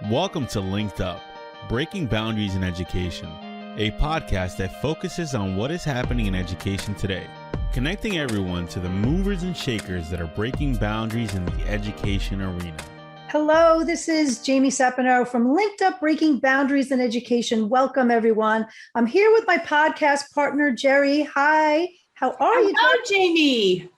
Welcome to LinkedUp, Breaking Boundaries in Education, a podcast that focuses on what is happening in education today, connecting everyone to the movers and shakers that are breaking boundaries in the education arena. Hello, this is Jamie Sapino from LinkedUp, Breaking Boundaries in Education. Welcome, everyone. I'm here with my podcast partner, Jerry. Hi, how are you? Hello, Jamie.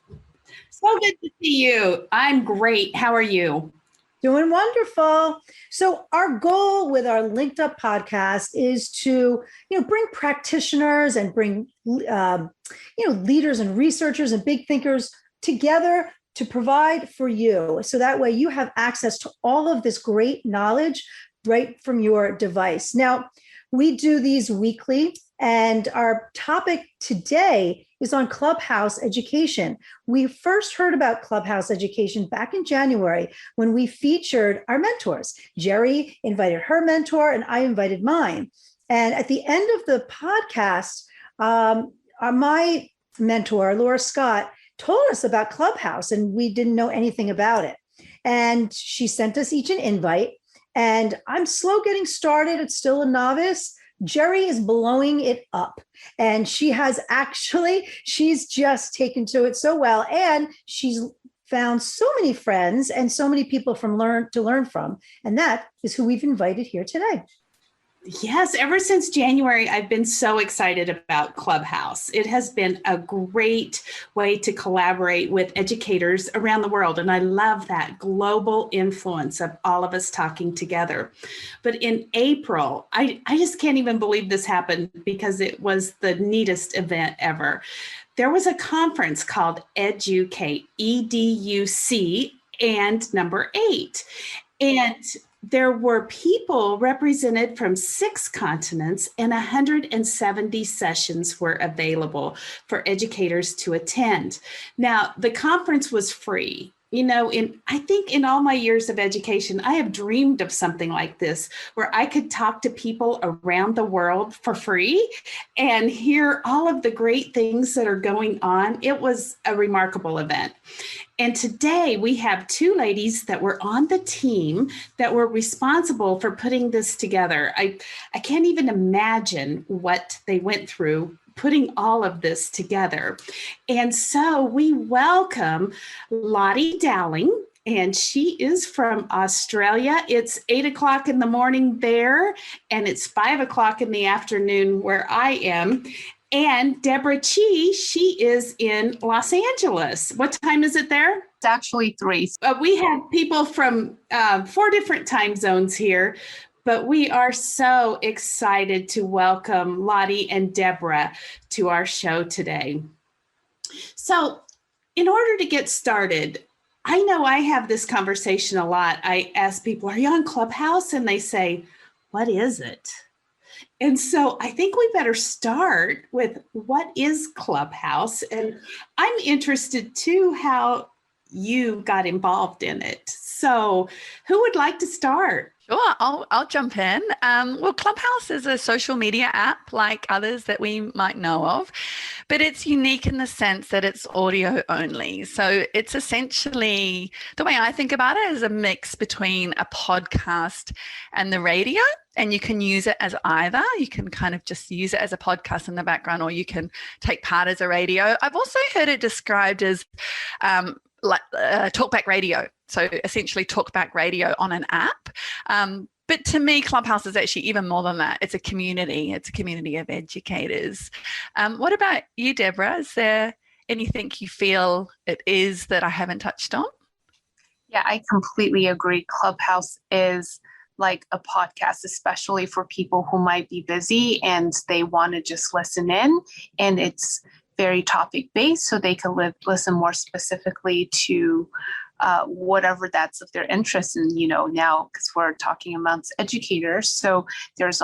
So good to see you. I'm great. How are you? Doing wonderful. So our goal with our LinkedUp podcast is to, bring practitioners and bring, leaders and researchers and big thinkers together to provide for you. So that way you have access to all of this great knowledge right from your device. Now, we do these weekly, and our topic today is on Clubhouse education. We first heard about Clubhouse education back in January when we featured our mentors. Jerry invited her mentor and I invited mine. And at the end of the podcast, my mentor, Laura Scott, told us about Clubhouse and we didn't know anything about it. And she sent us each an invite. And I'm slow getting started. It's still a novice. Jerry is blowing it up. And she's just taken to it so well. And she's found so many friends and so many people to learn from. And that is who we've invited here today. Yes, ever since January, I've been so excited about Clubhouse. It has been a great way to collaborate with educators around the world. And I love that global influence of all of us talking together. But in April, I just can't even believe this happened because it was the neatest event ever. There was a conference called Educate, EDUC, and number 8. And there were people represented from 6 continents and 170 sessions were available for educators to attend. Now, the conference was free. I think in all my years of education, I have dreamed of something like this, where I could talk to people around the world for free and hear all of the great things that are going on. It was a remarkable event. And today we have 2 ladies that were on the team that were responsible for putting this together. I can't even imagine what they went through putting all of this together. And so we welcome Lottie Dowling, and she is from Australia. It's 8 o'clock in the morning there, and it's 5 o'clock in the afternoon where I am. And Deborah Chi, she is in Los Angeles. What time is it there? It's actually 3. We have people from 4 different time zones here. But we are so excited to welcome Lottie and Deborah to our show today. So in order to get started, I know I have this conversation a lot. I ask people, are you on Clubhouse? And they say, what is it? And so I think we better start with what is Clubhouse? And I'm interested too how you got involved in it. So who would like to start? Sure, I'll jump in. Well, Clubhouse is a social media app like others that we might know of, but it's unique in the sense that it's audio only. So it's essentially, the way I think about it, is a mix between a podcast and the radio. And you can use it as either. You can kind of just use it as a podcast in the background, or you can take part as a radio. I've also heard it described as like talkback radio. So essentially talkback radio on an app. But to me, Clubhouse is actually even more than that. It's a community. It's a community of educators. What about you, Deborah? Is there anything you feel it is that I haven't touched on? Yeah, I completely agree. Clubhouse is like a podcast, especially for people who might be busy and they want to just listen in. And it's very topic based, so they can listen more specifically to whatever that's of their interest in, now, because we're talking amongst educators. So there's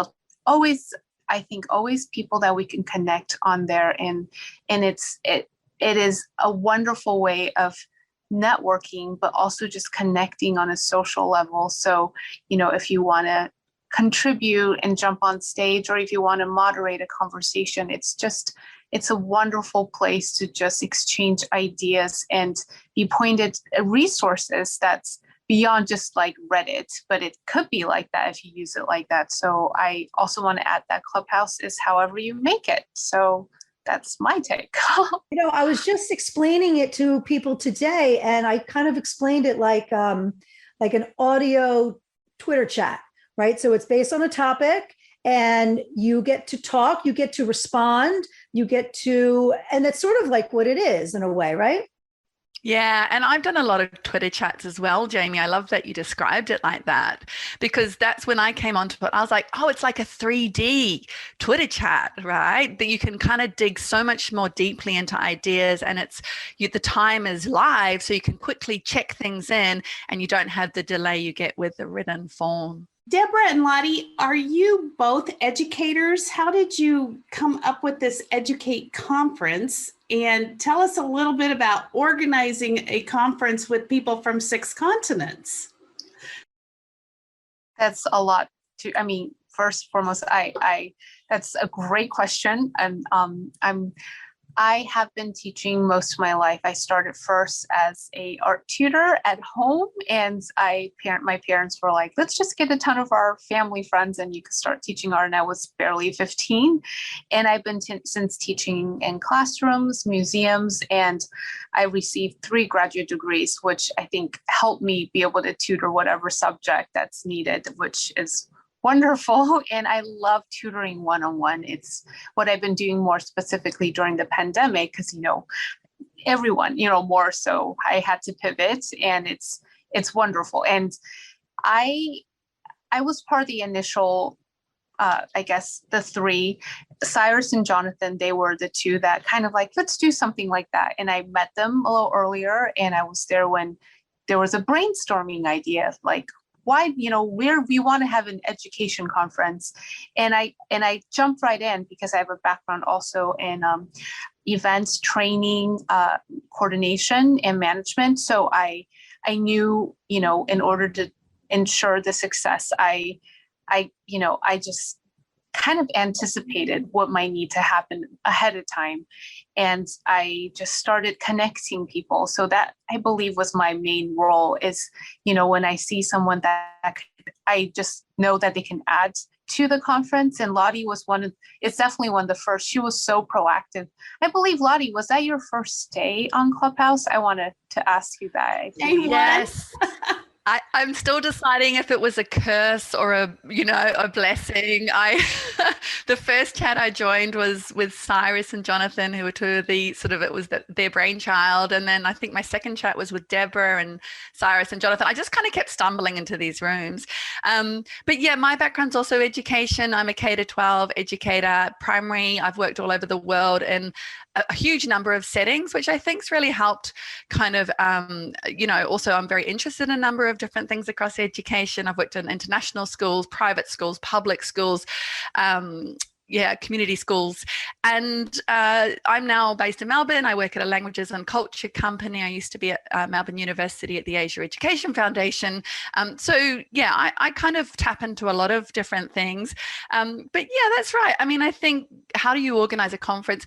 always people that we can connect on there. And it is a wonderful way of networking, but also just connecting on a social level. So, if you want to contribute and jump on stage, or if you want to moderate a conversation, it's a wonderful place to just exchange ideas and be pointed at resources that's beyond just like Reddit, but it could be like that if you use it like that. So I also want to add that Clubhouse is however you make it. So that's my take. I was just explaining it to people today, and I kind of explained it like an audio Twitter chat, right? So it's based on a topic, and you get to talk, you get to respond, and that's sort of like what it is in a way, right? Yeah, and I've done a lot of Twitter chats as well, Jamie. I love that you described it like that, because that's when I came onto it. I was like, oh, it's like a 3D Twitter chat, right? That you can kind of dig so much more deeply into ideas, and the time is live, so you can quickly check things in, and you don't have the delay you get with the written form. Deborah and Lottie, are you both educators? How did you come up with this Educate conference? And tell us a little bit about organizing a conference with people from 6 continents. That's a lot first and foremost, that's a great question. And I have been teaching most of my life. I started first as a art tutor at home, and my parents were like, let's just get a ton of our family friends and you can start teaching art. And I was barely 15. And I've been since teaching in classrooms, museums, and I received 3 graduate degrees, which I think helped me be able to tutor whatever subject that's needed, which is wonderful. And I love tutoring one-on-one. It's what I've been doing more specifically during the pandemic, because, everyone, more so I had to pivot, and it's wonderful. And I was part of the initial, I guess the 3, Cyrus and Jonathan, they were the 2 that kind of like, let's do something like that. And I met them a little earlier, and I was there when there was a brainstorming idea, like, why, we want to have an education conference. And I jumped right in because I have a background also in events, training, coordination, and management. So I knew, in order to ensure the success, I just kind of anticipated what might need to happen ahead of time. And I just started connecting people. So that, I believe, was my main role is, when I see someone that I just know that they can add to the conference. And Lottie was it's definitely one of the first. She was so proactive. I believe, Lottie, was that your first day on Clubhouse? I wanted to ask you that. Yes. I'm still deciding if it was a curse or a blessing. The first chat I joined was with Cyrus and Jonathan, who were 2 of it was their brainchild. And then I think my second chat was with Deborah and Cyrus and Jonathan. I just kind of kept stumbling into these rooms. But yeah, my background's also education. I'm a K-12 educator, primary. I've worked all over the world in a huge number of settings, which I think's really helped kind of, also I'm very interested in a number of different things across education. I've worked in international schools, private schools, public schools, community schools. And I'm now based in Melbourne. I work at a languages and culture company. I used to be at Melbourne University at the Asia Education Foundation. I kind of tap into a lot of different things. But yeah, that's right. I mean, I think, how do you organize a conference?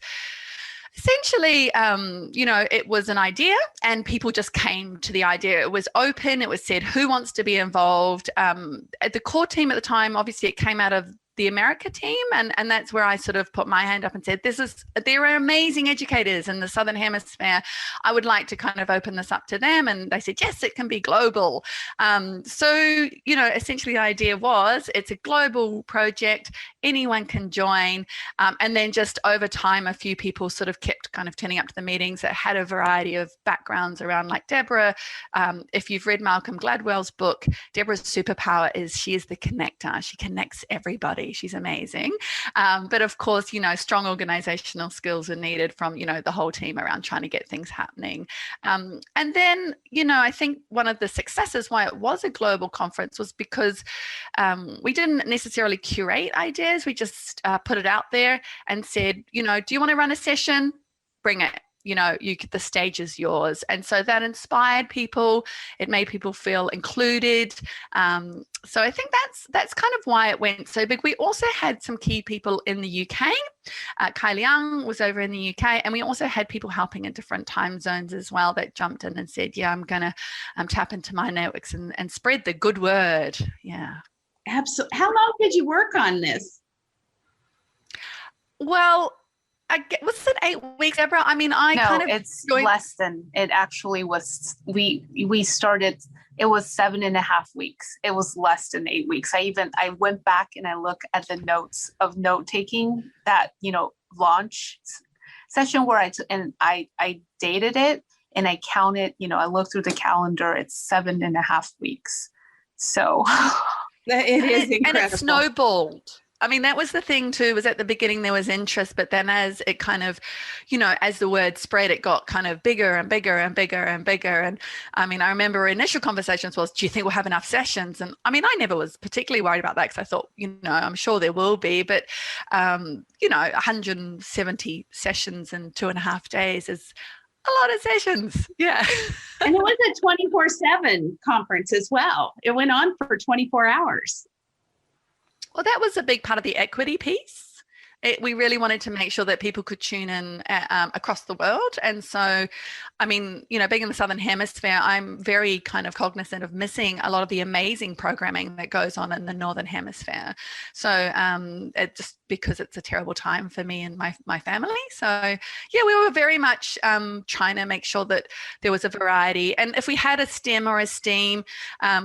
Essentially, it was an idea and people just came to the idea. It was open. It was said, who wants to be involved? At the core team at the time, obviously it came out of the America team, and that's where I sort of put my hand up and said, there are amazing educators in the Southern Hemisphere. I would like to kind of open this up to them. And they said, yes, it can be global. Essentially the idea was, it's a global project, anyone can join. And then just over time, a few people sort of kept kind of turning up to the meetings that had a variety of backgrounds around, like Deborah. If you've read Malcolm Gladwell's book, Deborah's superpower is she is the connector. She connects everybody. She's amazing. But of course, strong organizational skills are needed from, the whole team around trying to get things happening. And then, I think one of the successes why it was a global conference was because we didn't necessarily curate ideas. We just put it out there and said, do you want to run a session? Bring it. the stage is yours. And so that inspired people. It made people feel included. So I think that's kind of why it went so big. We also had some key people in the UK. Kai Liang was over in the UK, and we also had people helping in different time zones as well that jumped in and said, yeah, I'm going to tap into my networks and spread the good word. Yeah. Absolutely. How long did you work on this? Well, was it 8 weeks, Deborah? I mean, it's less than, it actually was. We started, it was 7.5 weeks. It was less than 8 weeks. I went back and I look at the notes of note taking that, launch session where I dated it and I counted, I looked through the calendar, it's 7.5 weeks. So it is incredible. And it snowballed. I mean, that was the thing too, was at the beginning there was interest, but then as it kind of, as the word spread, it got kind of bigger and bigger and bigger and bigger. And I mean, I remember initial conversations was, do you think we'll have enough sessions? And I mean, I never was particularly worried about that because I thought, I'm sure there will be, but, 170 sessions in 2.5 days is a lot of sessions. Yeah. And it was a 24/7 conference as well. It went on for 24 hours. Well, that was a big part of the equity piece. We really wanted to make sure that people could tune in across the world. And so, I mean, being in the Southern Hemisphere, I'm very kind of cognizant of missing a lot of the amazing programming that goes on in the Northern Hemisphere. So it just because it's a terrible time for me and my family. So yeah, we were very much trying to make sure that there was a variety. And if we had a STEM or a STEAM,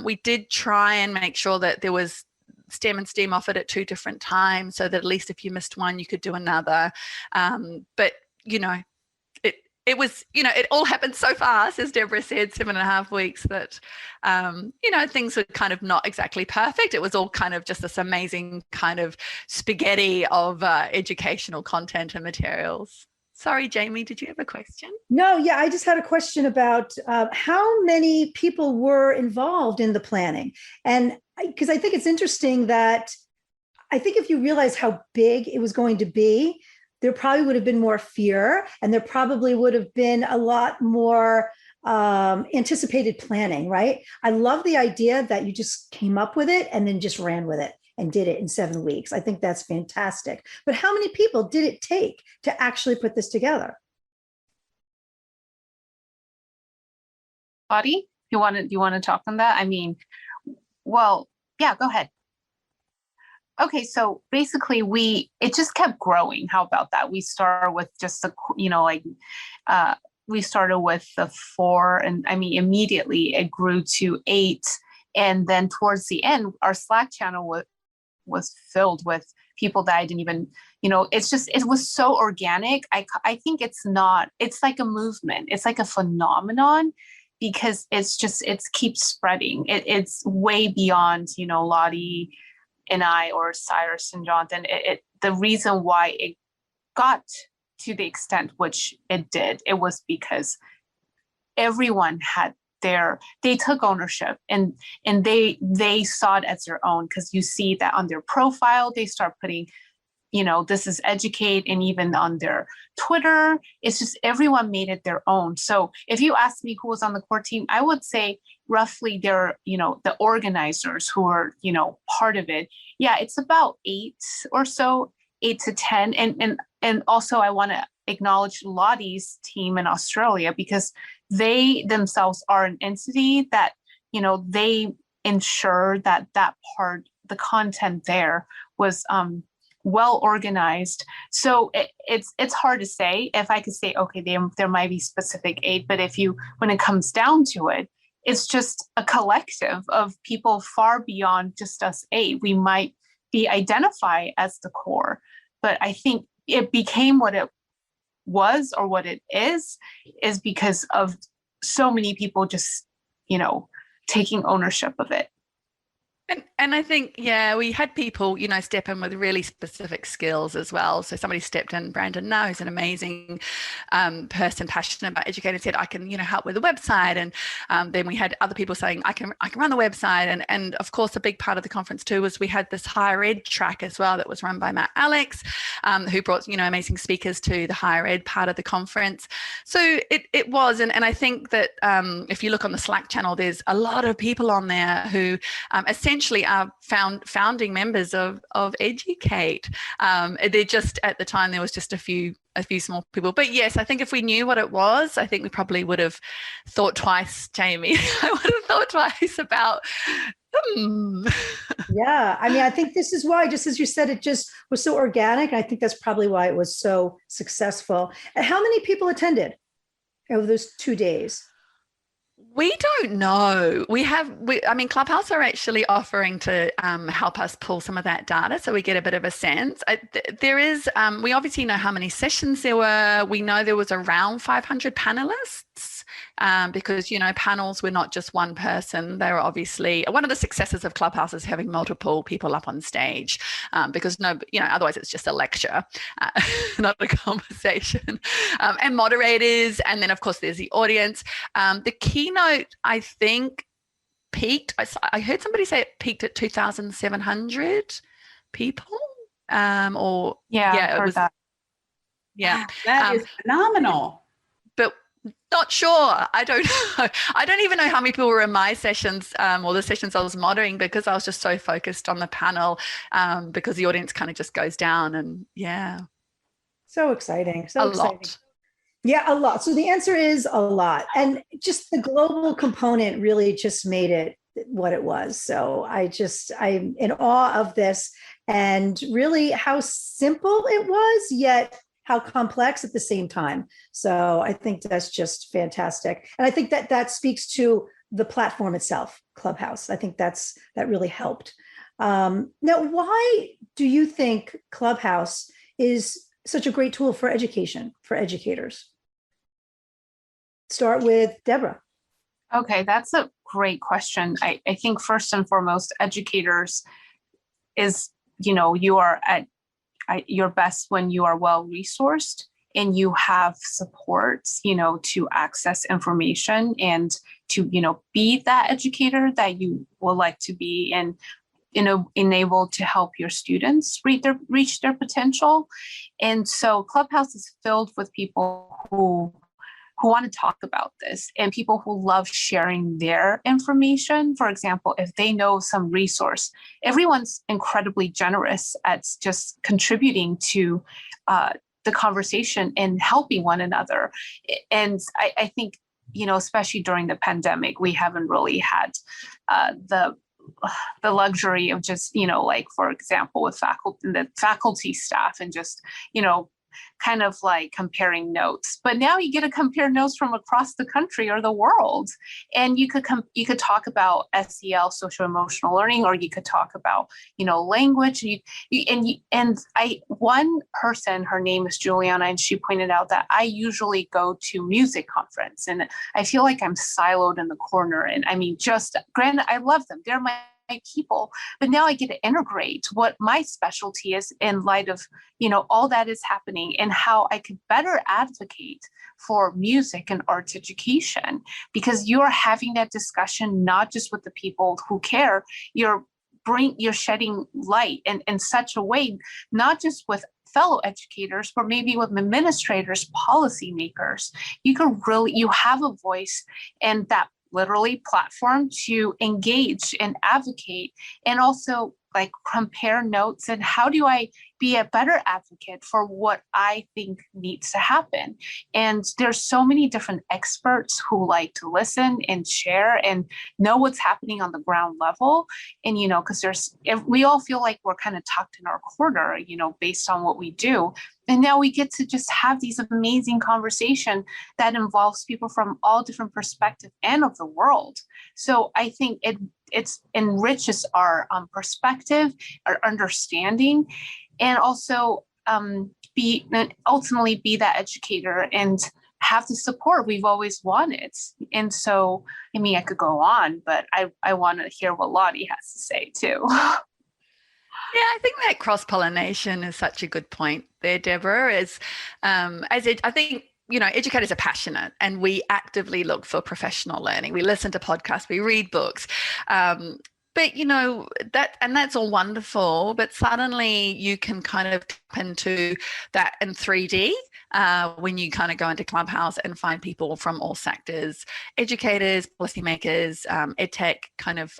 we did try and make sure that there was STEM and STEAM offered at 2 different times so that at least if you missed one, you could do another. But, it was, it all happened so fast, as Deborah said, 7.5 weeks that, things were kind of not exactly perfect. It was all kind of just this amazing kind of spaghetti of educational content and materials. Sorry, Jamie, did you have a question? No, yeah, I just had a question about how many people were involved in the planning. And because I think it's interesting that I think if you realize how big it was going to be, there probably would have been more fear, and there probably would have been a lot more anticipated planning, right? I love the idea that you just came up with it and then just ran with it and did it in 7 weeks. I think that's fantastic. But how many people did it take to actually put this together? Lottie, you want to talk on that? I mean, well, yeah, go ahead. Okay, so basically it just kept growing. How about that? We started with just we started with the 4, and I mean, immediately it grew to 8. And then towards the end, our Slack channel was filled with people that I didn't even, it was so organic. I think it's like a movement. It's like a phenomenon because it keeps spreading. It's way beyond, Lottie and I or Cyrus and Jonathan. The reason why it got to the extent which it did, it was because everyone had they took ownership and they saw it as their own, because you see that on their profile, they start putting, this is educate, and even on their Twitter, it's just everyone made it their own. So if you ask me who was on the core team, I would say roughly they're, the organizers who are, part of it. Yeah, it's about 8 or so, 8 to 10. And also I want to acknowledge Lottie's team in Australia, because they themselves are an entity that, they ensure that part, the content there was well organized. So it's hard to say. If I could say, okay, there might be specific 8, but when it comes down to it, it's just a collective of people far beyond just us 8. We might be identified as the core, but I think it became what it was or what it is because of so many people just, taking ownership of it. And And I think, we had people, step in with really specific skills as well. So somebody stepped in, Brandon now, who's an amazing person, passionate about educating, said, I can, help with the website. And then we had other people saying, I can run the website. And of course, a big part of the conference too was we had this higher ed track as well that was run by Matt Alex, who brought, amazing speakers to the higher ed part of the conference. So it was, and I think that if you look on the Slack channel, there's a lot of people on there who essentially are founding members of Educate. They're just, at the time, there was just a few small people. But yes, I think if we knew what it was, I think we probably would have thought twice, Jamie. I would have thought twice about Yeah. I mean, I think this is why, just as you said, it just was so organic. I think that's probably why it was so successful. And how many people attended over those 2 days? We don't know. Clubhouse are actually offering to help us pull some of that data so we get a bit of a sense. We obviously know how many sessions there were. We know there was around 500 panelists because, panels were not just one person. They were obviously, one of the successes of Clubhouse is having multiple people up on stage because otherwise it's just a lecture, not a conversation. And moderators, and then of course there's the audience. The keynote, I think, peaked. I heard somebody say it peaked at 2,700 people. That. Yeah, that is phenomenal. But not sure. I don't know. I don't even know how many people were in my sessions or the sessions I was moderating because I was just so focused on the panel because the audience kind of just goes down and So exciting. A lot. Yeah, a lot. So the answer is a lot. And just the global component really just made it what it was. So I'm in awe of this and really how simple it was, yet how complex at the same time. So I think that's just fantastic. And I think that speaks to the platform itself, Clubhouse. I think that really helped. Now, why do you think Clubhouse is such a great tool for education, for educators? Start with Deborah. Okay, that's a great question. I think first and foremost, educators is, you are at your best when you are well resourced and you have supports, to access information and to, be that educator that you would like to be and, enabled to help your students reach their potential. And so Clubhouse is filled with people who want to talk about this and people who love sharing their information. For example, if they know some resource, everyone's incredibly generous at just contributing to the conversation and helping one another. And I think, especially during the pandemic, we haven't really had the luxury of just, for example, with faculty staff and just, kind of like comparing notes. But now you get to compare notes from across the country or the world. And you could talk about SEL, social emotional learning, or you could talk about, language. One person, her name is Juliana, and she pointed out that I usually go to music conference and I feel like I'm siloed in the corner. And I mean, granted, I love them. They're my people, but now I get to integrate what my specialty is in light of, all that is happening and how I could better advocate for music and arts education, because you're having that discussion, not just with the people who care, you're shedding light in such a way, not just with fellow educators, but maybe with administrators, policymakers. You have a voice and that literally platform to engage and advocate and also like compare notes and how do I be a better advocate for what I think needs to happen. And there's so many different experts who like to listen and share and know what's happening on the ground level. And, because we all feel like we're kind of tucked in our corner, based on what we do. And now we get to just have these amazing conversations that involves people from all different perspectives and of the world. So I think it enriches our perspective, our understanding, and also ultimately be that educator and have the support we've always wanted. And so, I mean, I could go on, but I want to hear what Lottie has to say too. Yeah, I think that cross-pollination is such a good point there, Deborah. I think, educators are passionate and we actively look for professional learning. We listen to podcasts, we read books. But that's all wonderful, but suddenly you can kind of tap into that in 3D when you kind of go into Clubhouse and find people from all sectors, educators, policymakers, ed tech kind of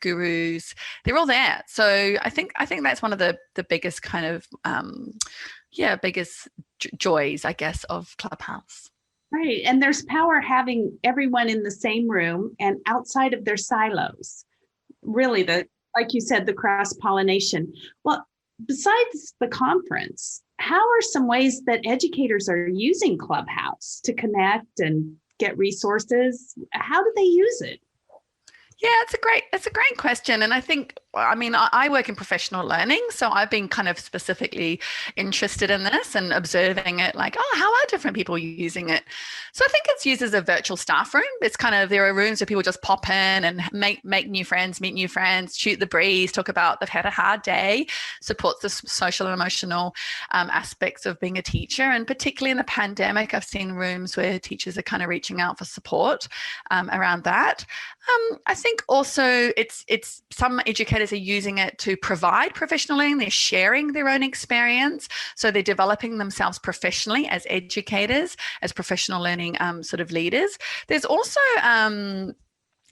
gurus. They're all there. So I think that's one of the biggest kind of biggest joys, I guess, of Clubhouse. Right, and there's power having everyone in the same room and outside of their silos. Really, like you said, the cross-pollination. Well, besides the conference, how are some ways that educators are using Clubhouse to connect and get resources? How do they use it? Yeah, it's a great question. And I think, I work in professional learning, so I've been kind of specifically interested in this and observing it like, how are different people using it? So I think it's used as a virtual staff room. It's kind of, there are rooms where people just pop in and make new friends, meet new friends, shoot the breeze, talk about they've had a hard day, supports the social and emotional aspects of being a teacher. And particularly in the pandemic, I've seen rooms where teachers are kind of reaching out for support around that. I think also it's some educators are using it to provide professional learning. They're sharing their own experience. So they're developing themselves professionally as educators, as professional learning sort of leaders. There's also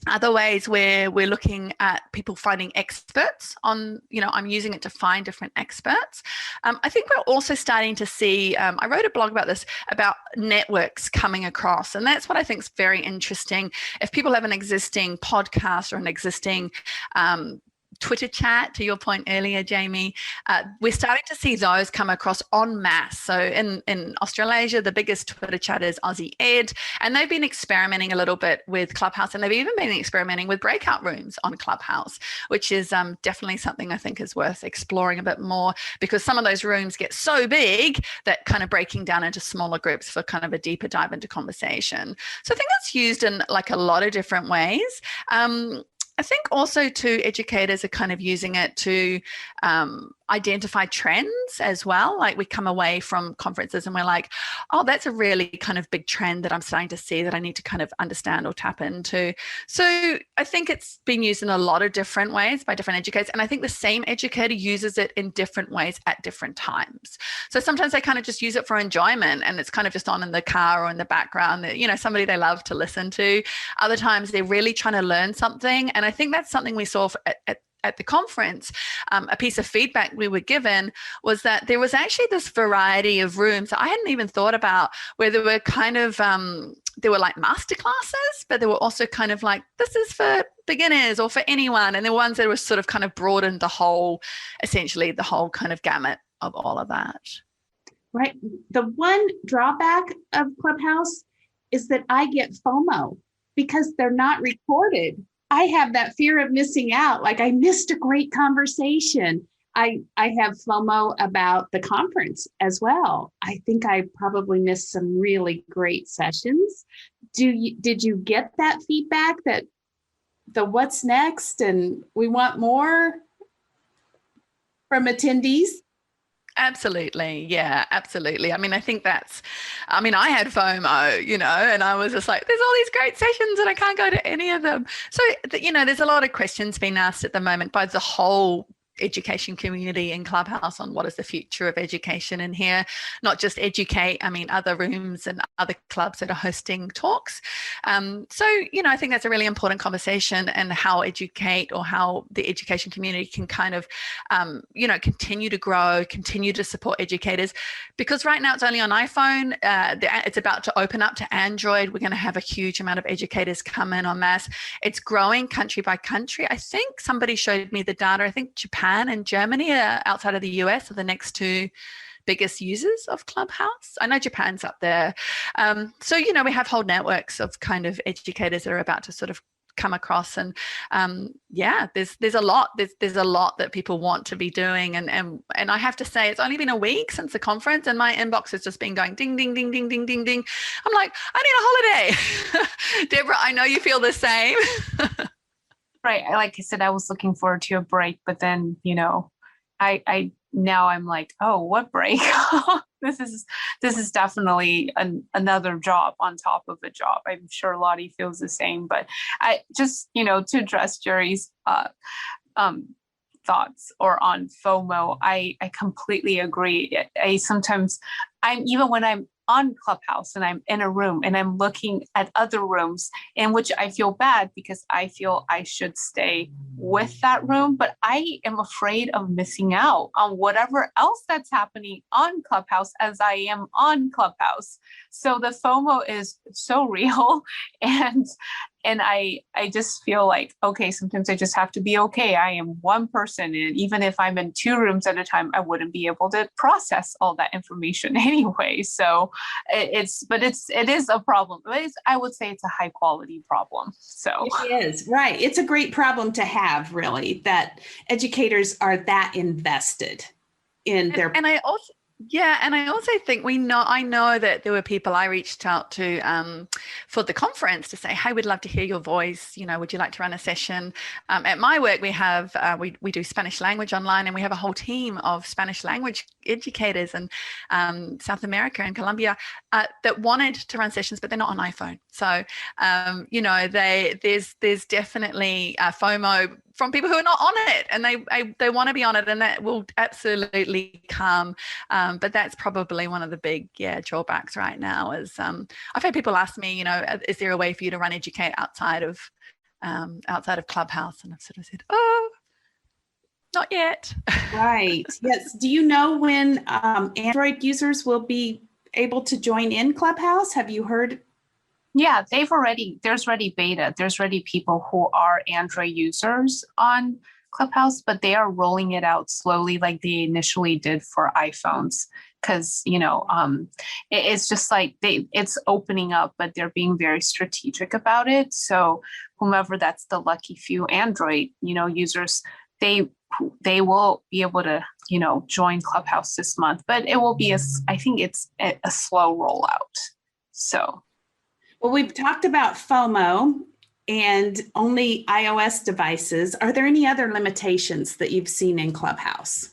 other ways where we're looking at people finding experts on, I'm using it to find different experts. I think we're also starting to see, I wrote a blog about this, about networks coming across. And that's what I think is very interesting. If people have an existing podcast or an existing Twitter chat, to your point earlier, Jamie, we're starting to see those come across en masse. So in Australasia, the biggest Twitter chat is Aussie Ed, and they've been experimenting a little bit with Clubhouse, and they've even been experimenting with breakout rooms on Clubhouse, which is definitely something I think is worth exploring a bit more, because some of those rooms get so big that kind of breaking down into smaller groups for kind of a deeper dive into conversation. So I think that's used in like a lot of different ways. I think also too, educators are kind of using it to identify trends as well. Like we come away from conferences and we're like, oh, that's a really kind of big trend that I'm starting to see that I need to kind of understand or tap into. So I think it's been used in a lot of different ways by different educators. And I think the same educator uses it in different ways at different times. So sometimes they kind of just use it for enjoyment and it's kind of just on in the car or in the background that, somebody they love to listen to. Other times they're really trying to learn something. And I think that's something we saw at the conference. A piece of feedback we were given was that there was actually this variety of rooms that I hadn't even thought about, where there were kind of, there were like master classes, but there were also kind of like, this is for beginners or for anyone. And there were ones that were sort of kind of broadened essentially the whole kind of gamut of all of that. Right. The one drawback of Clubhouse is that I get FOMO because they're not recorded. I have that fear of missing out. Like I missed a great conversation. I have FOMO about the conference as well. I think I probably missed some really great sessions. Did you get that feedback that the what's next and we want more from attendees? Absolutely. Yeah, absolutely. I think I had FOMO, and I was just like, there's all these great sessions and I can't go to any of them. So, there's a lot of questions being asked at the moment by the whole education community in Clubhouse on what is the future of education in here, not just Educate, other rooms and other clubs that are hosting talks. So, I think that's a really important conversation, and how Educate or how the education community can kind of, continue to grow, continue to support educators, because right now it's only on iPhone. It's about to open up to Android. We're going to have a huge amount of educators come in en masse. It's growing country by country. I think somebody showed me the data. I think Japan and Germany outside of the US are the next two biggest users of Clubhouse. I know Japan's up there. So, we have whole networks of kind of educators that are about to sort of come across. And there's a lot that people want to be doing. And I have to say, it's only been a week since the conference, and my inbox has just been going ding, ding, ding, ding, ding, ding, ding. I'm like, I need a holiday. Deborah, I know you feel the same. Right. Like I said, I was looking forward to a break, but then, I now I'm like, oh, what break? This is definitely another job on top of a job. I'm sure Lottie feels the same, but I just, to address Jerry's thoughts or on FOMO, I completely agree. Even when I'm on Clubhouse and I'm in a room and I'm looking at other rooms in which I feel bad because I feel I should stay with that room, but I am afraid of missing out on whatever else that's happening on Clubhouse as I am on Clubhouse. So the FOMO is so real. And I just feel like, okay, sometimes I just have to be okay. I am one person. And even if I'm in two rooms at a time, I wouldn't be able to process all that information anyway. So it is a problem. I would say it's a high quality problem. So it is, right. It's a great problem to have, really, that educators are that invested in their. And I also think I know that there were people I reached out to for the conference to say, hey, we'd love to hear your voice. Would you like to run a session? At my work, we have we do Spanish language online, and we have a whole team of Spanish language educators in South America and Colombia that wanted to run sessions, but they're not on iPhone. So there's definitely FOMO from people who are not on it, and they want to be on it, and that will absolutely come. But that's probably one of the big drawbacks right now. Is I've had people ask me, is there a way for you to run Educate outside of Clubhouse? And I've sort of said, oh, not yet. Right. Yes. Do you know when Android users will be able to join in Clubhouse? Have you heard? Yeah, there's already beta. There's already people who are Android users on Clubhouse, but they are rolling it out slowly like they initially did for iPhones. Because, it's just like it's opening up, but they're being very strategic about it. So whomever that's the lucky few Android, users, they will be able to, join Clubhouse this month, but it will be I think it's a slow rollout. So. Well, we've talked about FOMO and only iOS devices. Are there any other limitations that you've seen in Clubhouse?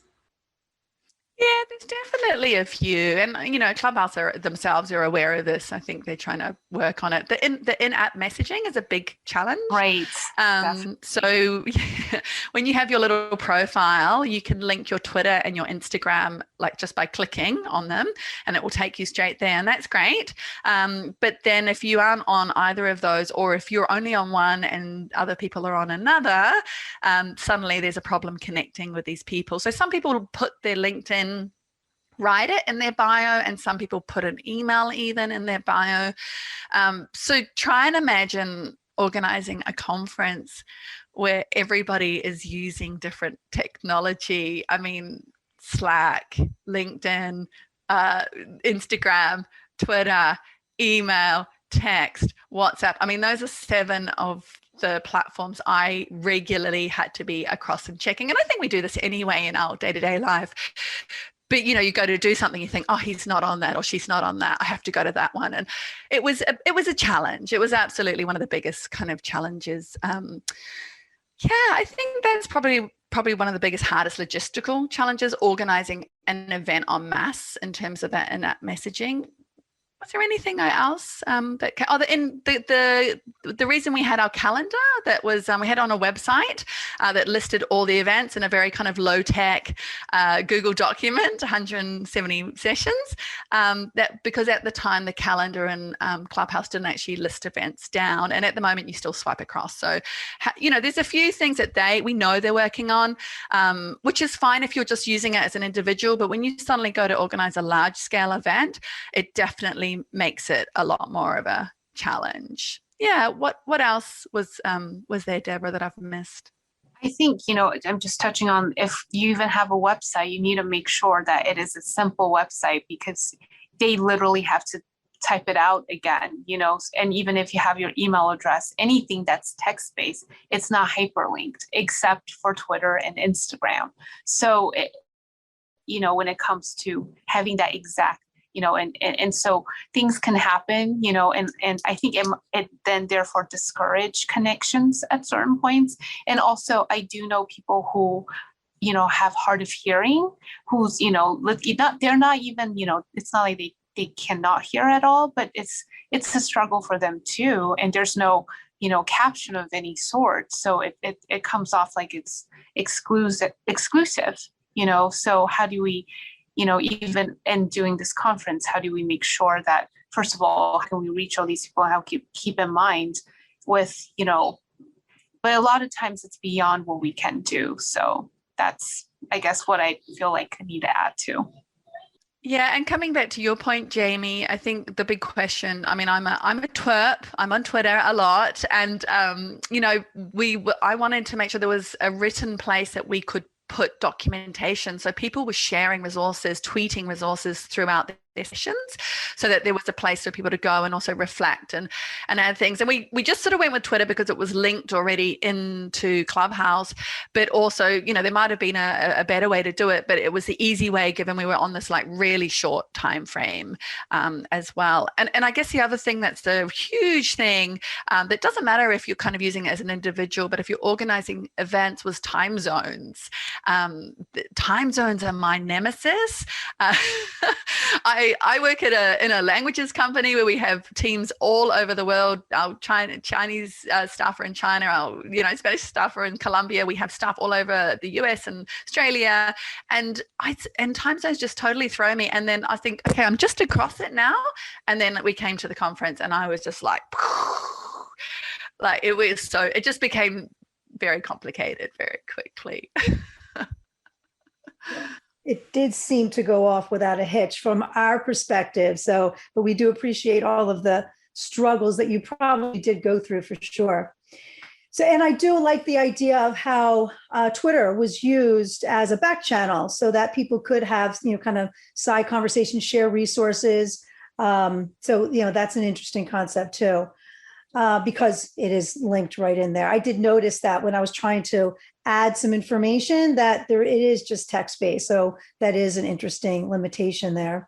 Yeah, there's definitely a few, and Clubhouse themselves are aware of this. I think they're trying to work on it. The in-app messaging is a big challenge. Right. So when you have your little profile, you can link your Twitter and your Instagram just by clicking on them, and it will take you straight there, and that's great. But then if you aren't on either of those, or if you're only on one and other people are on another, suddenly there's a problem connecting with these people. So some people will put their LinkedIn, write it in their bio, and some people put an email even in their bio. So try and imagine organizing a conference where everybody is using different technology. I mean, Slack, LinkedIn, Instagram, Twitter, email, text, WhatsApp. I mean, those are 7 of the platforms I regularly had to be across and checking. And I think we do this anyway in our day-to-day life. But, you go to do something, you think, oh, he's not on that or she's not on that. I have to go to that one. And it was a challenge. It was absolutely one of the biggest kind of challenges. I think that's probably one of the biggest, hardest logistical challenges, organizing an event en masse in terms of that in-app messaging. Was there anything else the reason we had our calendar that was we had on a website that listed all the events in a very kind of low tech Google document, 170 sessions, that because at the time the calendar and Clubhouse didn't actually list events down, and at the moment you still swipe across. So there's a few things that we know they're working on, which is fine if you're just using it as an individual, but when you suddenly go to organize a large scale event, it definitely makes it a lot more of a challenge. Yeah. What else was there, Deborah, that I've missed? I think, I'm just touching on, if you even have a website, you need to make sure that it is a simple website, because they literally have to type it out again, and even if you have your email address, anything that's text-based, it's not hyperlinked except for Twitter and Instagram. So, when it comes to having that exact, and so things can happen, and I think it then therefore discourage connections at certain points. And also I do know people who, have hard of hearing, who's, they're not even, it's not like they cannot hear at all, but it's a struggle for them too. And there's no, caption of any sort. So it comes off like it's exclusive, so how do we, even in doing this conference, how do we make sure that, first of all, how can we reach all these people? How keep in mind with, but a lot of times it's beyond what we can do. So that's, I guess, what I feel like I need to add to. Yeah, and coming back to your point, Jamie, I think the big question, I mean, I'm a twerp. I'm on Twitter a lot. And, I wanted to make sure there was a written place that we could put documentation. So people were sharing resources, tweeting resources throughout their sessions, so that there was a place for people to go and also reflect and add things. And we just sort of went with Twitter because it was linked already into Clubhouse, but also, there might have been a better way to do it, but it was the easy way given we were on this like really short time frame as well. And I guess the other thing that's a huge thing that doesn't matter if you're kind of using it as an individual, but if you're organizing events, was time zones. Time zones are my nemesis. I work in a languages company where we have teams all over the world. Our Chinese staff are in China. Our Spanish staff are in Colombia. We have staff all over the US and Australia, and time zones just totally throw me. And then I think, okay, I'm just across it now. And then we came to the conference, and I was just like it just became very complicated very quickly. It did seem to go off without a hitch from our perspective. So, but we do appreciate all of the struggles that you probably did go through for sure. So, and I do like the idea of how Twitter was used as a back channel so that people could have, kind of side conversations, share resources. So, that's an interesting concept too, because it is linked right in there. I did notice that when I was trying to add some information that it is just text-based. So that is an interesting limitation there.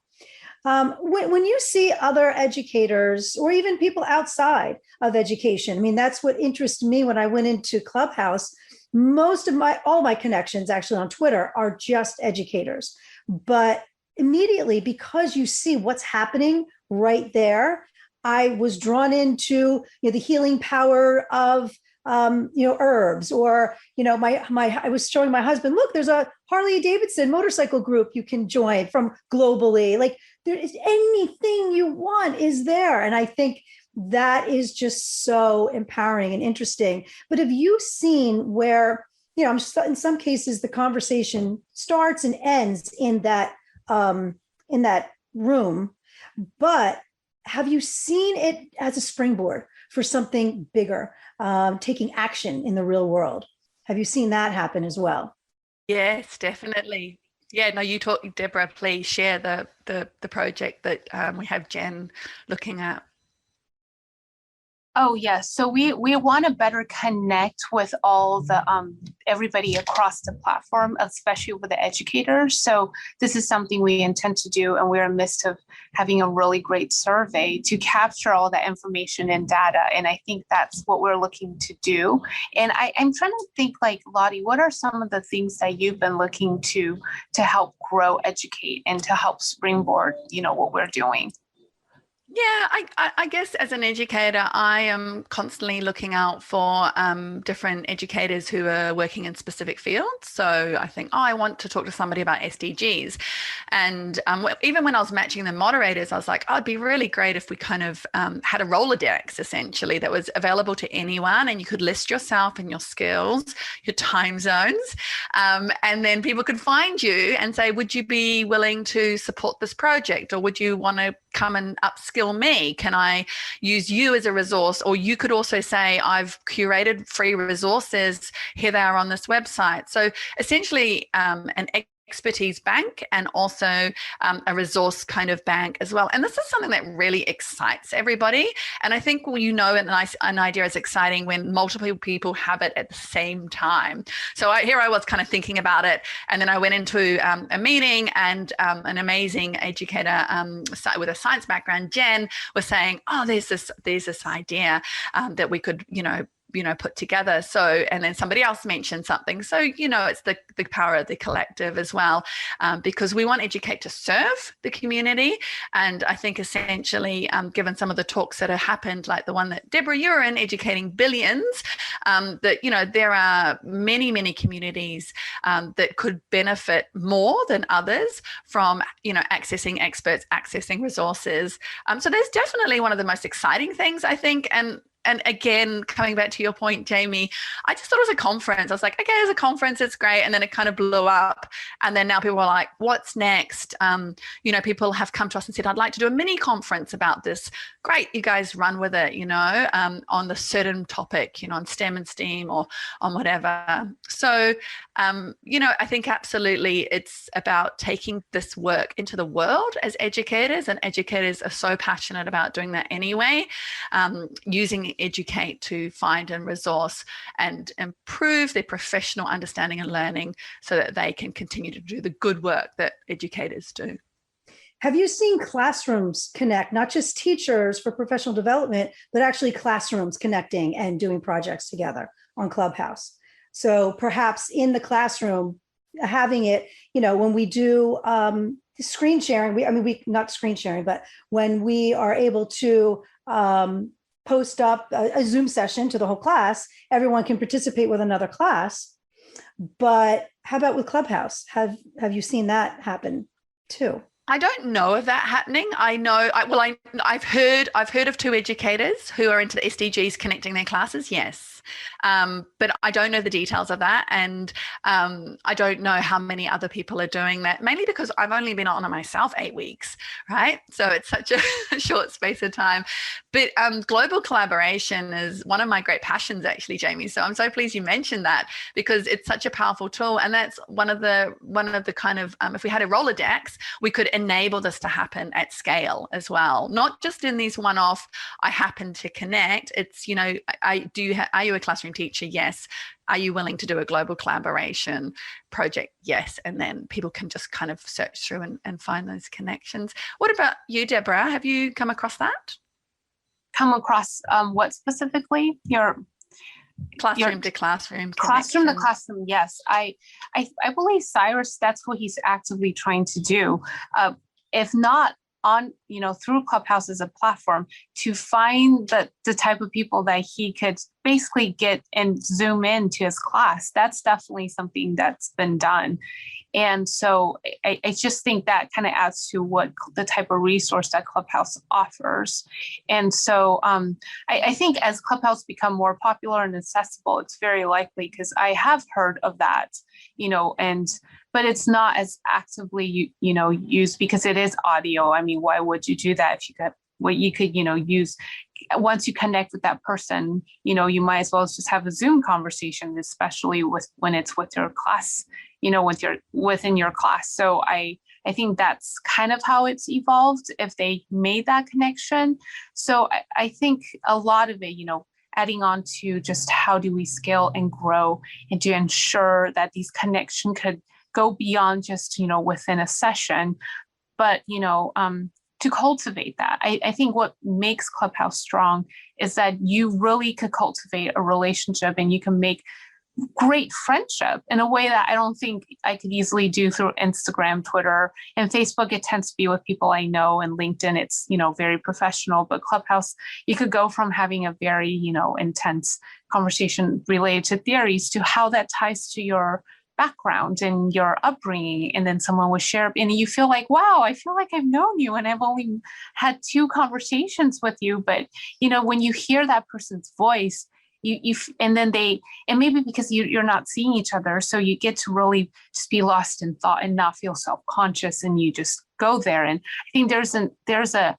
When you see other educators or even people outside of education, I mean, that's what interested me when I went into Clubhouse. All my connections actually on Twitter are just educators. But immediately, because you see what's happening right there, I was drawn into the healing power of herbs, or I was showing my husband, look, there's a Harley Davidson motorcycle group you can join from globally. Like, there is anything you want is there, and I think that is just so empowering and interesting. But have you seen where in some cases the conversation starts and ends in that room, but have you seen it as a springboard for something bigger, taking action in the real world? Have you seen that happen as well? Yes, definitely. Yeah, no, you talk, Deborah, please share the project that we have Jen looking at. Oh, yes. So we want to better connect with all the everybody across the platform, especially with the educators. So this is something we intend to do, and we're in the midst of having a really great survey to capture all that information and data. And I think that's what we're looking to do. And I'm trying to think, like, Lottie, what are some of the things that you've been looking to help grow, educate, and to help springboard, what we're doing? Yeah, I guess as an educator, I am constantly looking out for different educators who are working in specific fields. So I think, I want to talk to somebody about SDGs. And even when I was matching the moderators, I was like, it'd be really great if we kind of had a Rolodex, essentially, that was available to anyone, and you could list yourself and your skills, your time zones, and then people could find you and say, would you be willing to support this project, or would you want to come and upskill me? Can I use you as a resource? Or you could also say, I've curated free resources. Here they are on this website. So essentially, an expertise bank and also a resource kind of bank as well. And this is something that really excites everybody. And I think, well, an idea is exciting when multiple people have it at the same time. So here I was kind of thinking about it. And then I went into a meeting, and an amazing educator with a science background, Jen, was saying, oh, there's this idea that we could, put together. So, and then somebody else mentioned something. So, it's the power of the collective as well, because we want Educate to serve the community. And I think essentially, given some of the talks that have happened, like the one that Deborah, you're in, Educating Billions, that, there are many, many communities that could benefit more than others from, accessing experts, accessing resources. So there's definitely one of the most exciting things, I think. And again, coming back to your point, Jamie, I just thought it was a conference. I was like, okay, there's a conference, it's great. And then it kind of blew up. And then now people are like, what's next? People have come to us and said, I'd like to do a mini conference about this. Great, you guys run with it, on the certain topic, on STEM and STEAM or on whatever. So, I think absolutely it's about taking this work into the world as educators, and educators are so passionate about doing that anyway, using Educate to find and resource and improve their professional understanding and learning so that they can continue to do the good work that educators do. Have you seen classrooms connect, not just teachers for professional development, but actually classrooms connecting and doing projects together on Clubhouse? So perhaps in the classroom, having it, when we do screen sharing, we not screen sharing, but when we are able to post up a Zoom session to the whole class, everyone can participate with another class. But how about with Clubhouse? Have you seen that happen too? I don't know of that happening. I've heard of 2 educators who are into the SDGs connecting their classes. Yes. But I don't know the details of that. And I don't know how many other people are doing that, mainly because I've only been on it myself 8 weeks, right? So it's such a short space of time. But global collaboration is one of my great passions, actually, Jamie. So I'm so pleased you mentioned that, because it's such a powerful tool. And that's one of the kind of, if we had a Rolodex, we could enable this to happen at scale as well. Not just in these one-off, I happen to connect. It's, are you a classroom teacher? Yes. Are you willing to do a global collaboration project? Yes. And then people can just kind of search through and find those connections. What about you, Deborah? Have you come across that? Come across what specifically? Your classroom to classroom. Classroom to classroom. Yes. I believe Cyrus, that's what he's actively trying to do. If not on, through Clubhouse as a platform, to find the type of people that he could basically get and zoom into his class. That's definitely something that's been done. And so I just think that kind of adds to what the type of resource that Clubhouse offers. And so I think as Clubhouse become more popular and accessible, it's very likely, because I have heard of that, but it's not as actively, used, because it is audio. I mean, why would you do that if you could, use once you connect with that person, you might as well just have a Zoom conversation, especially when it's with your class, within your class. So I think that's kind of how it's evolved, if they made that connection. So I think a lot of it, adding on to just how do we scale and grow and to ensure that these connections could go beyond just, within a session, but, to cultivate that. I think what makes Clubhouse strong is that you really could cultivate a relationship and you can make great friendship in a way that I don't think I could easily do through Instagram, Twitter, and Facebook. It tends to be with people I know, and LinkedIn, it's, very professional. But Clubhouse, you could go from having a very, intense conversation related to theories to how that ties to your background and your upbringing, and then someone will share, and you feel like, wow, I feel like I've known you and I've only had 2 conversations with you. But when you hear that person's voice, and maybe because you're not seeing each other, so you get to really just be lost in thought and not feel self-conscious, and you just go there. And I think there's a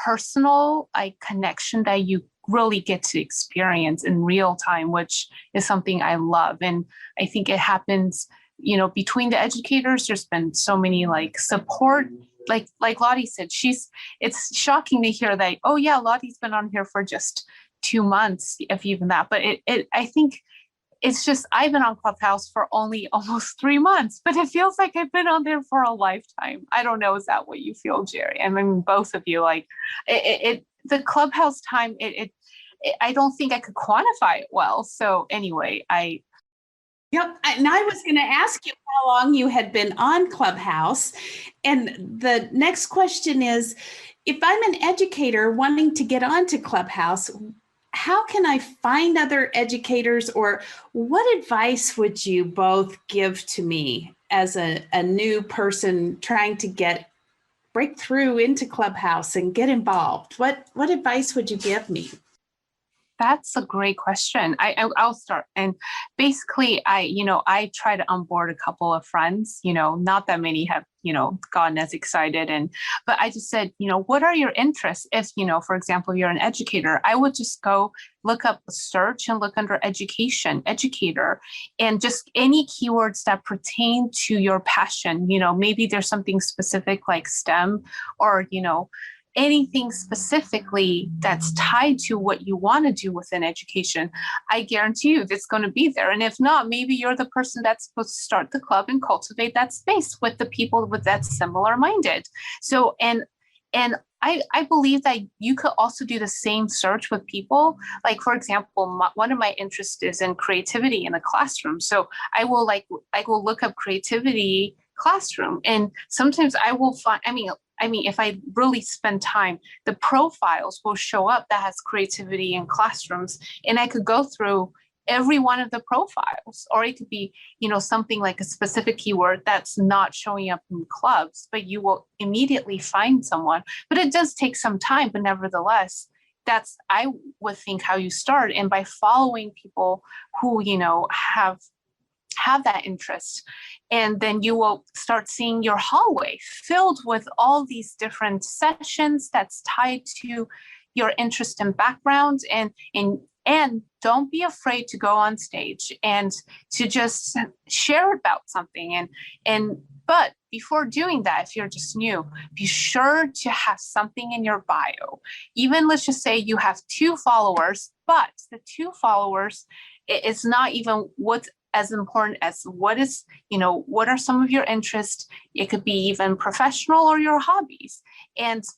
personal connection that you really get to experience in real time, which is something I love. And I think it happens between the educators, there's been so many like support. Like Lottie said, it's shocking to hear that, oh yeah, Lottie's been on here for just 2 months, if even that. But I think it's just, I've been on Clubhouse for only almost 3 months, but it feels like I've been on there for a lifetime. I don't know. Is that what you feel, Jerry? I mean, both of you, like the Clubhouse time, I don't think I could quantify it well. So anyway, Yep. And I was going to ask you how long you had been on Clubhouse. And the next question is, if I'm an educator wanting to get onto Clubhouse, how can I find other educators, or what advice would you both give to me as a new person trying to break through into Clubhouse and get involved? What advice would you give me? That's a great question. I'll start. And basically, I try to onboard a couple of friends, not that many have, gotten as excited. But I just said, what are your interests? If, for example, you're an educator, I would just go look up a search and look under education, educator, and just any keywords that pertain to your passion. Maybe there's something specific like STEM or, anything specifically that's tied to what you want to do within education, I guarantee you it's going to be there. And if not, maybe you're the person that's supposed to start the club and cultivate that space with the people with that similar minded. So, and I believe that you could also do the same search with people. Like, for example, one of my interests is in creativity in the classroom. So I will look up creativity classroom, and sometimes I will find, if I really spend time, the profiles will show up that has creativity in classrooms, and I could go through every one of the profiles, or it could be, something like a specific keyword that's not showing up in clubs, but you will immediately find someone. But it does take some time, but nevertheless, that's, I would think, how you start. And by following people who, have that interest, and then you will start seeing your hallway filled with all these different sessions that's tied to your interest and background, and don't be afraid to go on stage and to just share about something. But before doing that, if you're just new, be sure to have something in your bio. Even, let's just say you have 2 followers, but the 2 followers is not even what's as important as what are some of your interests. It could be even professional or your hobbies.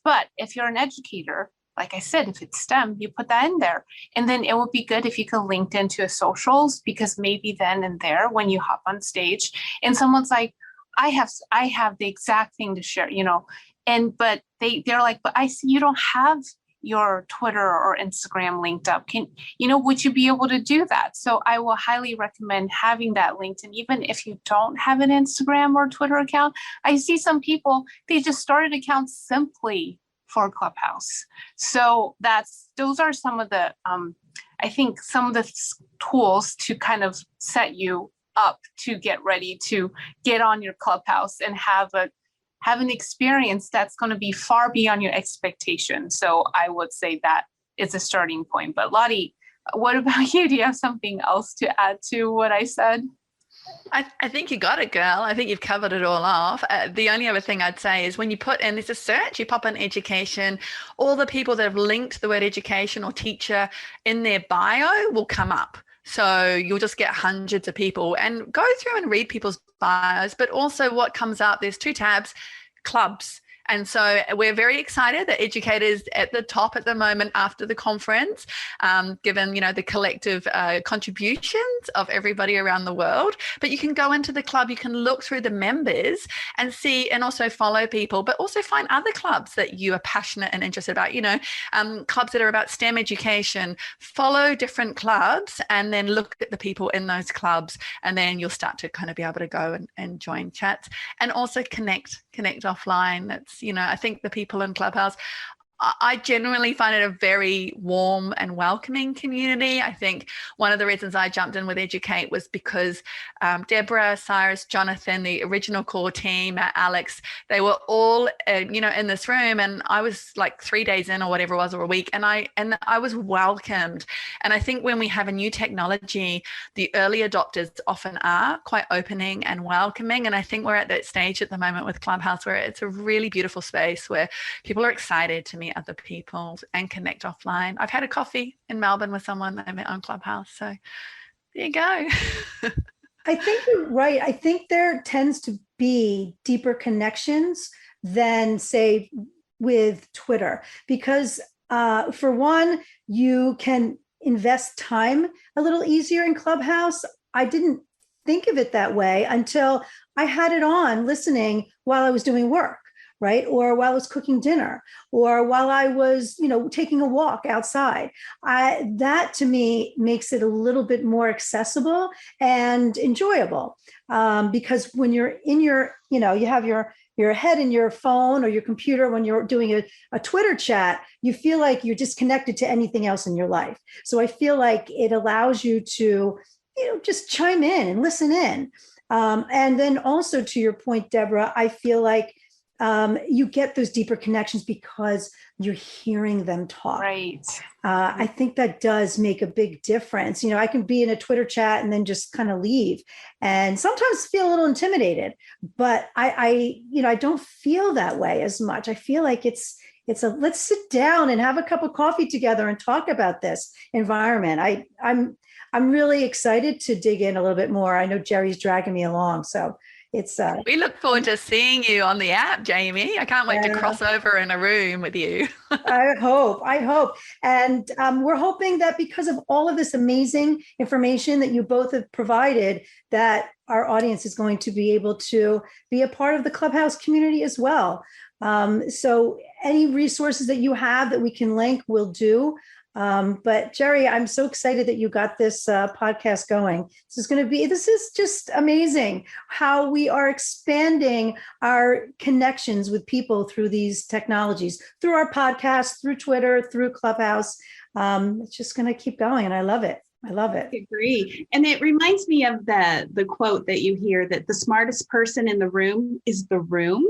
But if you're an educator, like I said, if it's STEM, you put that in there. And then it would be good if you could link into a socials, because maybe then and there, when you hop on stage and someone's like, I have the exact thing to share, but they're like, but I see you don't have your Twitter or Instagram linked up. Would you be able to do that? So I will highly recommend having that linked. And even if you don't have an Instagram or Twitter account, I see some people, they just started accounts simply for Clubhouse. So those are some of the, I think some of the tools to kind of set you up to get ready to get on your Clubhouse and have an experience that's going to be far beyond your expectations. So I would say that is a starting point. But Lottie, what about you? Do you have something else to add to what I said? I think you got it, girl. I think you've covered it all off. The only other thing I'd say is when you put in, there's a search, you pop in education, all the people that have linked the word education or teacher in their bio will come up. So you'll just get hundreds of people, and go through and read people's bios. But also what comes up, there's 2 tabs, clubs. And so we're very excited that educators at the top at the moment after the conference, given, the collective contributions of everybody around the world. But you can go into the club, you can look through the members and see, and also follow people, but also find other clubs that you are passionate and interested about, clubs that are about STEM education. Follow different clubs and then look at the people in those clubs, and then you'll start to kind of be able to go and join chats, and also connect offline. That's, I think the people in Clubhouse, I genuinely find it a very warm and welcoming community. I think one of the reasons I jumped in with Educate was because Deborah, Cyrus, Jonathan, the original core team, Alex, they were all, in this room, and I was like 3 days in or whatever it was, or a week, and I was welcomed. And I think when we have a new technology, the early adopters often are quite opening and welcoming. And I think we're at that stage at the moment with Clubhouse where it's a really beautiful space where people are excited to meet other people and connect offline. I've had a coffee in Melbourne with someone that I met on Clubhouse. So there you go. I think you're right. I think there tends to be deeper connections than, say, with Twitter, because for one, you can invest time a little easier in Clubhouse. I didn't think of it that way until I had it on listening while I was doing work, right? Or while I was cooking dinner, or while I was, taking a walk outside. That to me makes it a little bit more accessible and enjoyable, because when you're in your, you have your head in your phone or your computer when you're doing a Twitter chat, you feel like you're disconnected to anything else in your life. So I feel like it allows you to, just chime in and listen in. And then also to your point, Deborah, I feel like you get those deeper connections because you're hearing them talk. Right. I think that does make a big difference. I can be in a Twitter chat and then just kind of leave, and sometimes feel a little intimidated, but I don't feel that way as much. I feel like it's a let's sit down and have a cup of coffee together and talk about this environment. I'm really excited to dig in a little bit more. I know Jerry's dragging me along, so it's we look forward to seeing you on the app, Jamie. I can't wait to cross over in a room with you. I hope. And we're hoping that because of all of this amazing information that you both have provided, that our audience is going to be able to be a part of the Clubhouse community as well. So any resources that you have that we can link, we'll do. But Jerry, I'm so excited that you got this podcast going. This is just amazing how we are expanding our connections with people through these technologies, through our podcast, through Twitter, through Clubhouse. It's just going to keep going. And I love it. I agree. And it reminds me of the quote that you hear, that the smartest person in the room is the room.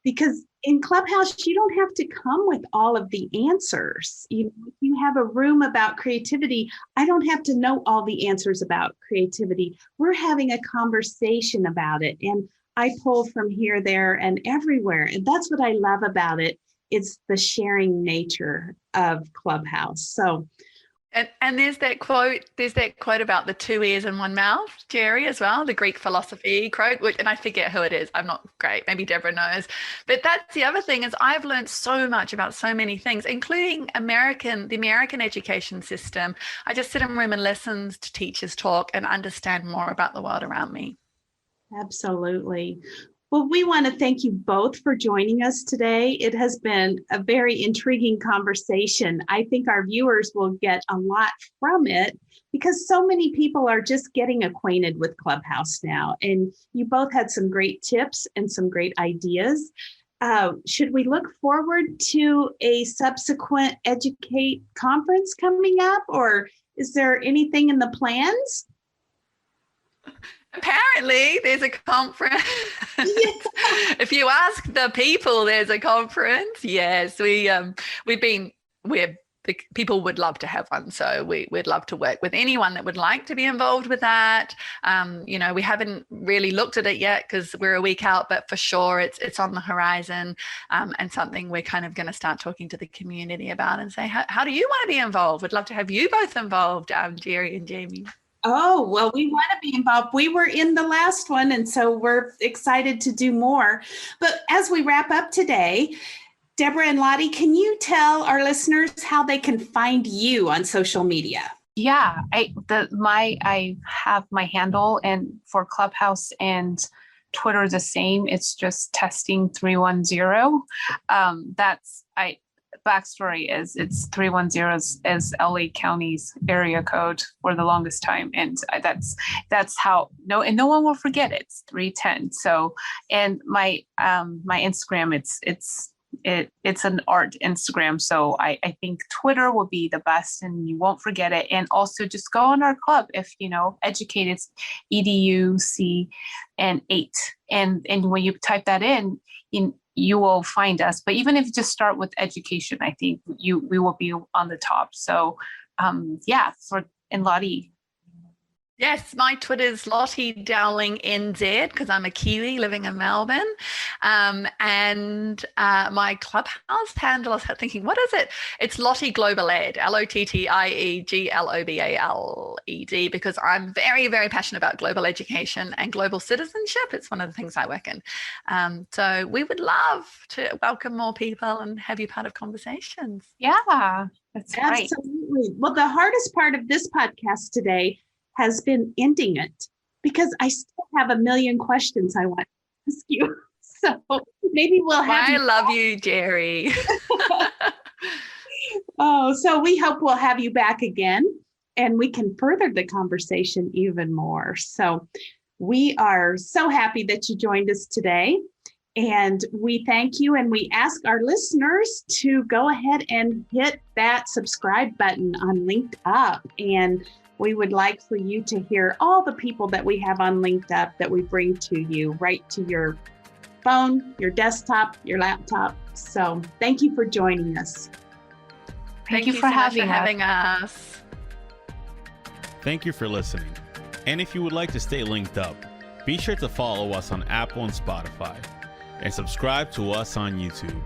Because in Clubhouse, you don't have to come with all of the answers. If you have a room about creativity, I don't have to know all the answers about creativity. We're having a conversation about it. And I pull from here, there, and everywhere. And that's what I love about it. It's the sharing nature of Clubhouse. So, And there's that quote about the 2 ears and 1 mouth, Jerry, as well, the Greek philosophy quote, and I forget who it is. I'm not great. Maybe Deborah knows. But that's the other thing, is I've learned so much about so many things, including the American education system. I just sit in a room and listen to teachers talk and understand more about the world around me. Absolutely. Well, we want to thank you both for joining us today. It has been a very intriguing conversation. I think our viewers will get a lot from it because so many people are just getting acquainted with Clubhouse now. And you both had some great tips and some great ideas. Should we look forward to a subsequent Educate conference coming up, or is there anything in the plans? Apparently, there's a conference. If you ask the people, there's a conference. Yes, people would love to have one, so we'd love to work with anyone that would like to be involved with that. We haven't really looked at it yet because we're a week out, but for sure it's on the horizon, and something we're kind of going to start talking to the community about and say, how do you want to be involved? We'd love to have you both involved, Jerry and Jamie. Oh, well, we want to be involved. We were in the last one, and so we're excited to do more. But as we wrap up today, Deborah and Lottie, can you tell our listeners how they can find you on social media? Yeah, I have my handle and for Clubhouse and Twitter the same. It's just testing 310. Backstory is it's 310 is LA County's area code for the longest time, and that's how no one will forget it. It's 310. So, and my Instagram, it's it's an art Instagram. So I think Twitter will be the best, and you won't forget it. And also just go on our club if educate, it's EDUC and 8. And when you type that in, you will find us. But even if you just start with education, I think we will be on the top. So and Lottie. Yes, my Twitter is Lottie Dowling NZ because I'm a Kiwi living in Melbourne. And my Clubhouse handle, I was thinking, what is it? It's Lottie Global Ed, LOTTIEGLOBALED, because I'm very, very passionate about global education and global citizenship. It's one of the things I work in. So we would love to welcome more people and have you part of conversations. Yeah, that's right. Absolutely. Well, the hardest part of this podcast today has been ending it, because I still have a million questions I want to ask you. So maybe we'll have I love you, Jerry. So we hope we'll have you back again and we can further the conversation even more. So we are so happy that you joined us today. And we thank you, and we ask our listeners to go ahead and hit that subscribe button on LinkedUp. And we would like for you to hear all the people that we have on LinkedUp that we bring to you right to your phone, your desktop, your laptop. So thank you for joining us. Thank you so for much for having having us. Thank you for listening. And if you would like to stay linked up, be sure to follow us on Apple and Spotify and subscribe to us on YouTube.